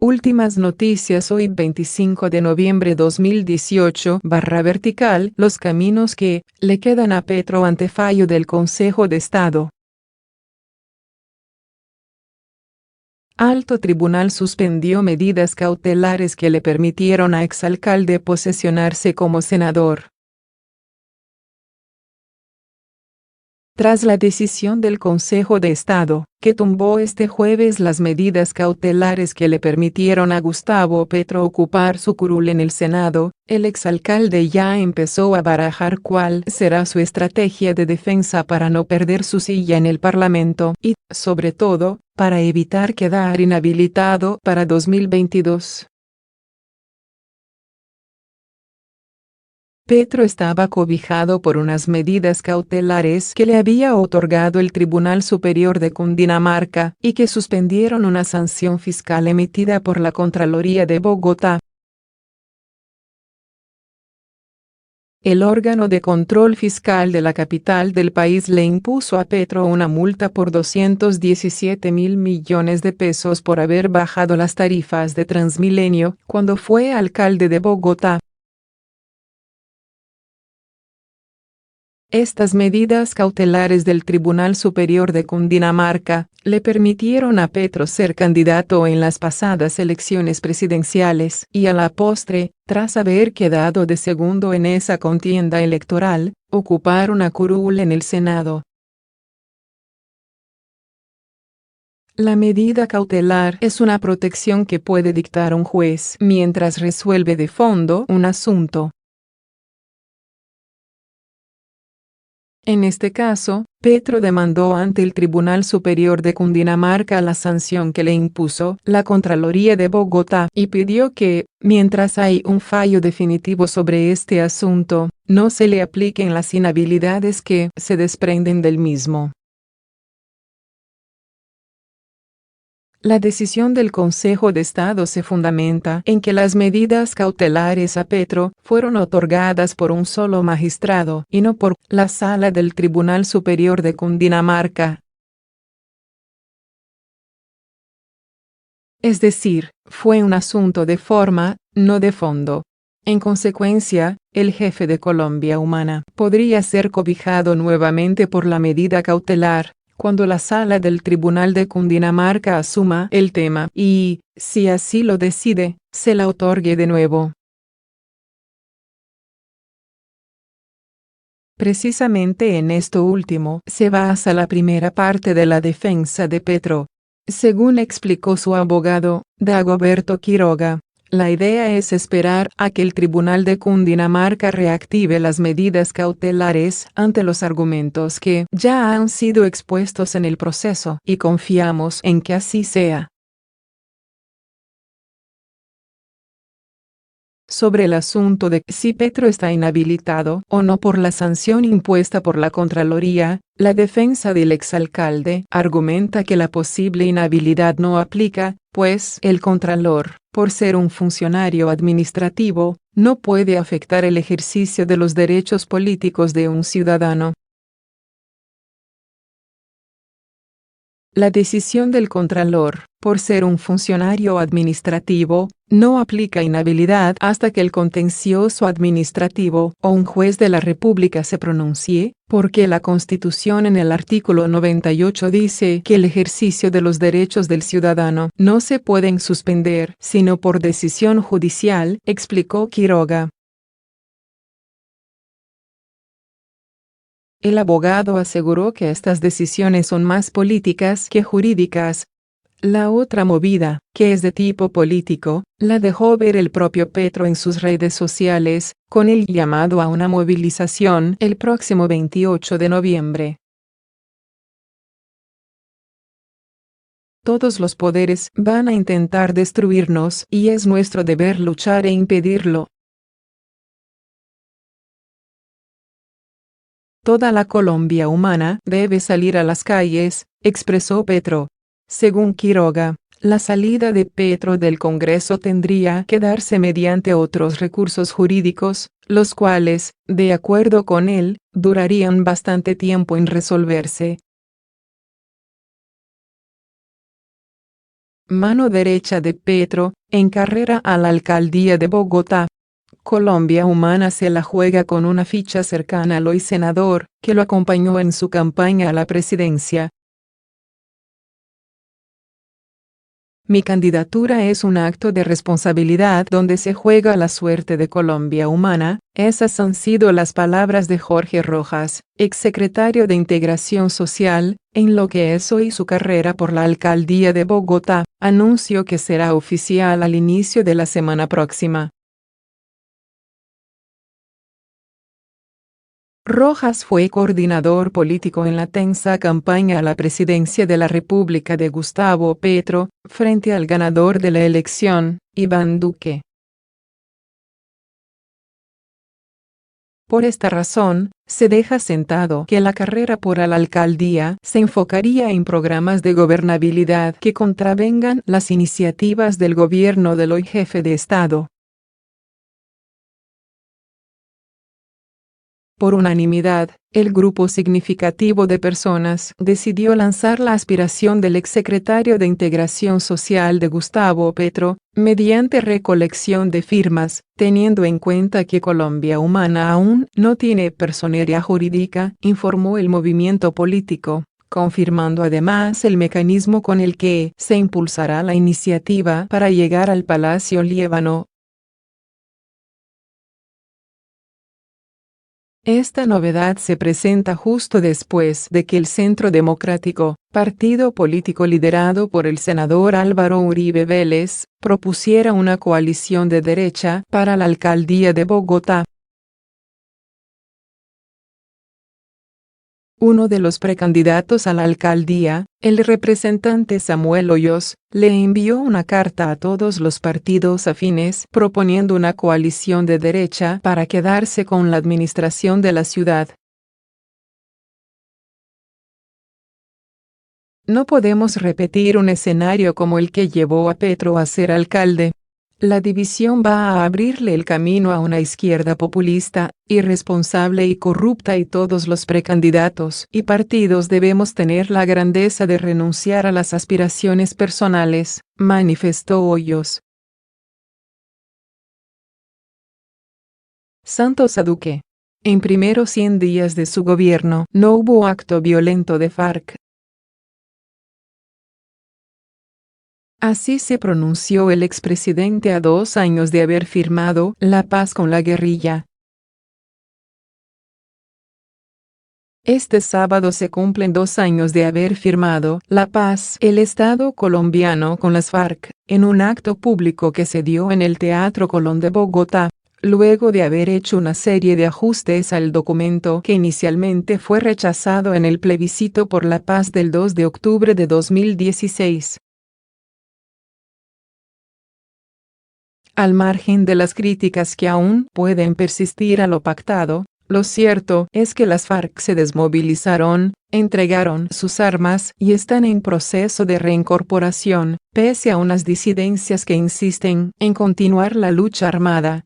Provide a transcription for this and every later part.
Últimas noticias hoy 25 de noviembre 2018 /vertical los caminos que le quedan a Petro ante fallo del Consejo de Estado. Alto Tribunal suspendió medidas cautelares que le permitieron a exalcalde posesionarse como senador. Tras la decisión del Consejo de Estado, que tumbó este jueves las medidas cautelares que le permitieron a Gustavo Petro ocupar su curul en el Senado, el exalcalde ya empezó a barajar cuál será su estrategia de defensa para no perder su silla en el Parlamento y, sobre todo, para evitar quedar inhabilitado para 2022. Petro estaba cobijado por unas medidas cautelares que le había otorgado el Tribunal Superior de Cundinamarca y que suspendieron una sanción fiscal emitida por la Contraloría de Bogotá. El órgano de control fiscal de la capital del país le impuso a Petro una multa por 217.000 millones de pesos por haber bajado las tarifas de Transmilenio cuando fue alcalde de Bogotá. Estas medidas cautelares del Tribunal Superior de Cundinamarca le permitieron a Petro ser candidato en las pasadas elecciones presidenciales y a la postre, tras haber quedado de segundo en esa contienda electoral, ocupar una curul en el Senado. La medida cautelar es una protección que puede dictar un juez mientras resuelve de fondo un asunto. En este caso, Petro demandó ante el Tribunal Superior de Cundinamarca la sanción que le impuso la Contraloría de Bogotá y pidió que, mientras hay un fallo definitivo sobre este asunto, no se le apliquen las inhabilidades que se desprenden del mismo. La decisión del Consejo de Estado se fundamenta en que las medidas cautelares a Petro fueron otorgadas por un solo magistrado y no por la Sala del Tribunal Superior de Cundinamarca. Es decir, fue un asunto de forma, no de fondo. En consecuencia, el jefe de Colombia Humana podría ser cobijado nuevamente por la medida cautelar, cuando la Sala del Tribunal de Cundinamarca asuma el tema y, si así lo decide, se la otorgue de nuevo. Precisamente en esto último se basa la primera parte de la defensa de Petro. Según explicó su abogado, Dagoberto Quiroga, la idea es esperar a que el Tribunal de Cundinamarca reactive las medidas cautelares ante los argumentos que ya han sido expuestos en el proceso y confiamos en que así sea. Sobre el asunto de si Petro está inhabilitado o no por la sanción impuesta por la Contraloría, la defensa del exalcalde argumenta que la posible inhabilidad no aplica, pues el Contralor, por ser un funcionario administrativo, no puede afectar el ejercicio de los derechos políticos de un ciudadano. La decisión del Contralor, por ser un funcionario administrativo, no aplica inhabilidad hasta que el contencioso administrativo o un juez de la República se pronuncie, porque la Constitución en el artículo 98 dice que el ejercicio de los derechos del ciudadano no se pueden suspender sino por decisión judicial, explicó Quiroga. El abogado aseguró que estas decisiones son más políticas que jurídicas. La otra movida, que es de tipo político, la dejó ver el propio Petro en sus redes sociales, con el llamado a una movilización el próximo 28 de noviembre. Todos los poderes van a intentar destruirnos y es nuestro deber luchar e impedirlo. Toda la Colombia humana debe salir a las calles, expresó Petro. Según Quiroga, la salida de Petro del Congreso tendría que darse mediante otros recursos jurídicos, los cuales, de acuerdo con él, durarían bastante tiempo en resolverse. mano derecha de Petro, en carrera a la alcaldía de Bogotá. Colombia Humana se la juega con una ficha cercana al hoy senador, que lo acompañó en su campaña a la presidencia. Mi candidatura es un acto de responsabilidad donde se juega la suerte de Colombia Humana. Esas han sido las palabras de Jorge Rojas, exsecretario de Integración Social, en lo que es hoy su carrera por la alcaldía de Bogotá, anuncio que será oficial al inicio de la semana próxima. Rojas fue coordinador político en la tensa campaña a la presidencia de la República de Gustavo Petro, frente al ganador de la elección, Iván Duque. Por esta razón, se deja sentado que la carrera por la alcaldía se enfocaría en programas de gobernabilidad que contravengan las iniciativas del gobierno del hoy jefe de Estado. Por unanimidad, el grupo significativo de personas decidió lanzar la aspiración del exsecretario de Integración Social de Gustavo Petro, mediante recolección de firmas, teniendo en cuenta que Colombia Humana aún no tiene personería jurídica, informó el movimiento político, confirmando además el mecanismo con el que se impulsará la iniciativa para llegar al Palacio Líbano. Esta novedad se presenta justo después de que el Centro Democrático, partido político liderado por el senador Álvaro Uribe Vélez, propusiera una coalición de derecha para la alcaldía de Bogotá. Uno de los precandidatos a la alcaldía, el representante Samuel Hoyos, le envió una carta a todos los partidos afines proponiendo una coalición de derecha para quedarse con la administración de la ciudad. No podemos repetir un escenario como el que llevó a Petro a ser alcalde. La división va a abrirle el camino a una izquierda populista, irresponsable y corrupta, y todos los precandidatos y partidos debemos tener la grandeza de renunciar a las aspiraciones personales, manifestó Hoyos. Santos a Duque. En primeros 100 días de su gobierno no hubo acto violento de FARC. Así se pronunció el expresidente a 2 años de haber firmado la paz con la guerrilla. Este sábado se cumplen 2 años de haber firmado la paz el Estado colombiano con las FARC, en un acto público que se dio en el Teatro Colón de Bogotá, luego de haber hecho una serie de ajustes al documento que inicialmente fue rechazado en el plebiscito por la paz del 2 de octubre de 2016. Al margen de las críticas que aún pueden persistir a lo pactado, lo cierto es que las FARC se desmovilizaron, entregaron sus armas y están en proceso de reincorporación, pese a unas disidencias que insisten en continuar la lucha armada.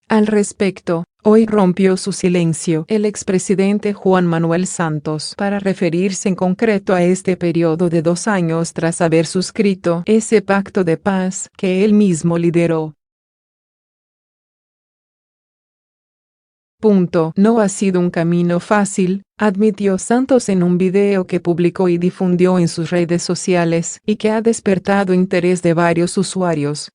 Al respecto, hoy rompió su silencio el expresidente Juan Manuel Santos para referirse en concreto a este periodo de 2 años tras haber suscrito ese pacto de paz que él mismo lideró. No ha sido un camino fácil, admitió Santos en un video que publicó y difundió en sus redes sociales y que ha despertado interés de varios usuarios.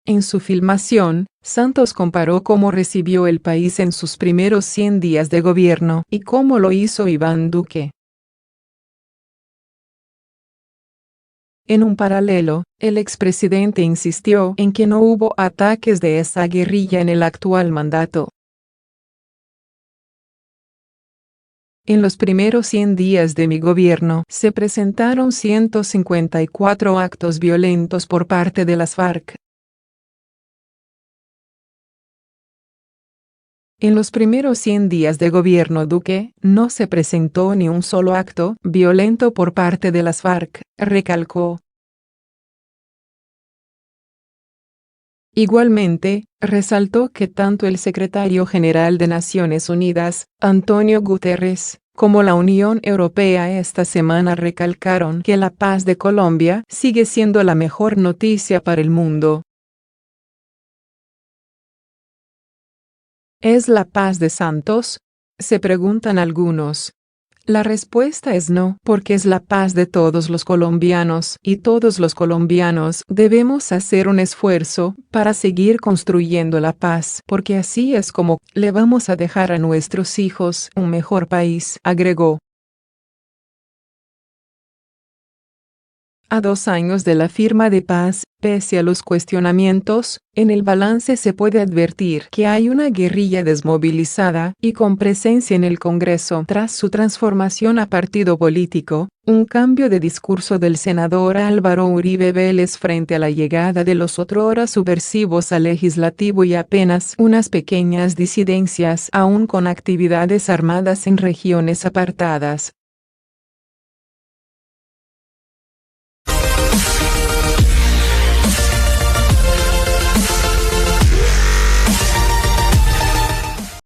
En su filmación, Santos comparó cómo recibió el país en sus primeros 100 días de gobierno y cómo lo hizo Iván Duque. En un paralelo, el expresidente insistió en que no hubo ataques de esa guerrilla en el actual mandato. En los primeros 100 días de mi gobierno se presentaron 154 actos violentos por parte de las FARC. En los primeros 100 días de gobierno Duque, no se presentó ni un solo acto violento por parte de las FARC, recalcó. Igualmente, resaltó que tanto el secretario general de Naciones Unidas, Antonio Guterres, como la Unión Europea esta semana recalcaron que la paz de Colombia sigue siendo la mejor noticia para el mundo. ¿Es la paz de Santos? Se preguntan algunos. La respuesta es no, porque es la paz de todos los colombianos, y todos los colombianos debemos hacer un esfuerzo para seguir construyendo la paz, porque así es como le vamos a dejar a nuestros hijos un mejor país, agregó. A 2 años de la firma de paz, pese a los cuestionamientos, en el balance se puede advertir que hay una guerrilla desmovilizada y con presencia en el Congreso tras su transformación a partido político, un cambio de discurso del senador Álvaro Uribe Vélez frente a la llegada de los otrora subversivos al legislativo y apenas unas pequeñas disidencias aún con actividades armadas en regiones apartadas.